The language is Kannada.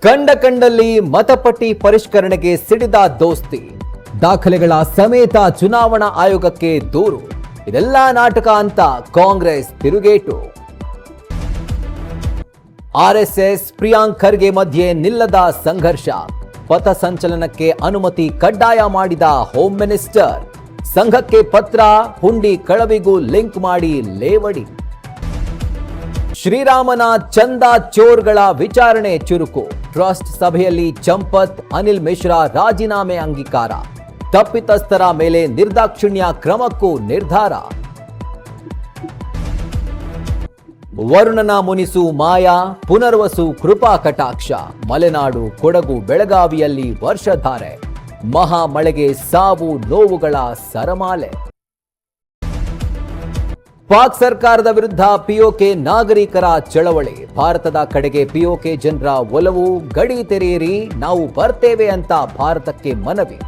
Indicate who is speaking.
Speaker 1: ಕಂಡಲ್ಲಿ ಮತಪಟ್ಟಿ ಪರಿಷ್ಕರಣೆಗೆ ಸಿಡಿದ ದೋಸ್ತಿ, ದಾಖಲೆಗಳ ಸಮೇತ ಚುನಾವಣಾ ಆಯೋಗಕ್ಕೆ ದೂರು. ಇದೆಲ್ಲ ನಾಟಕ ಅಂತ ಕಾಂಗ್ರೆಸ್ ತಿರುಗೇಟು. ಆರ್ಎಸ್ಎಸ್ ಪ್ರಿಯಾಂಕ್ ಖರ್ಗೆ ಮಧ್ಯೆ ನಿಲ್ಲದ ಸಂಘರ್ಷ, ಪಥಸಂಚಲನಕ್ಕೆ ಅನುಮತಿ ಕಡ್ಡಾಯ ಮಾಡಿದ ಹೋಮ್ ಮಿನಿಸ್ಟರ್. ಸಂಘಕ್ಕೆ ಪತ್ರ, ಹುಂಡಿ ಕಳವಿಗೂ ಲಿಂಕ್ ಮಾಡಿ ಲೇವಡಿ. ಶ್ರೀರಾಮನ ಚಂದ ಚೋರ್ಗಳ ವಿಚಾರಣೆ ಚುರುಕು, ಟ್ರಸ್ಟ್ ಸಭೆಯಲ್ಲಿ ಚಂಪತ್, ಅನಿಲ್ ಮಿಶ್ರಾ ರಾಜೀನಾಮೆ ಅಂಗೀಕಾರ. ತಪ್ಪಿತಸ್ಥರ ಮೇಲೆ ನಿರ್ದಾಕ್ಷಿಣ್ಯ ಕ್ರಮಕ್ಕೂ ನಿರ್ಧಾರ. ವರುಣನ ಮುನಿಸು ಮಾಯಾ, ಪುನರ್ವಸು ಕೃಪಾ ಕಟಾಕ್ಷ. ಮಲೆನಾಡು, ಕೊಡಗು, ಬೆಳಗಾವಿಯಲ್ಲಿ ವರ್ಷಧಾರೆ. ಮಹಾ ಮಳೆಗೆ ಸಾವು ನೋವುಗಳ ಸರಮಾಲೆ. ಪಾಕ್ ಸರ್ಕಾರದ ವಿರುದ್ಧ ಪಿಒಕೆ ನಾಗರಿಕರ ಚಳವಳಿ, ಭಾರತದ ಕಡೆಗೆ ಪಿಒಕೆ ಜನರ ಒಲವು. ಗಡಿ ತೆರೆಯಿರಿ, ನಾವು ಬರ್ತೇವೆ ಅಂತ ಭಾರತಕ್ಕೆ ಮನವಿ.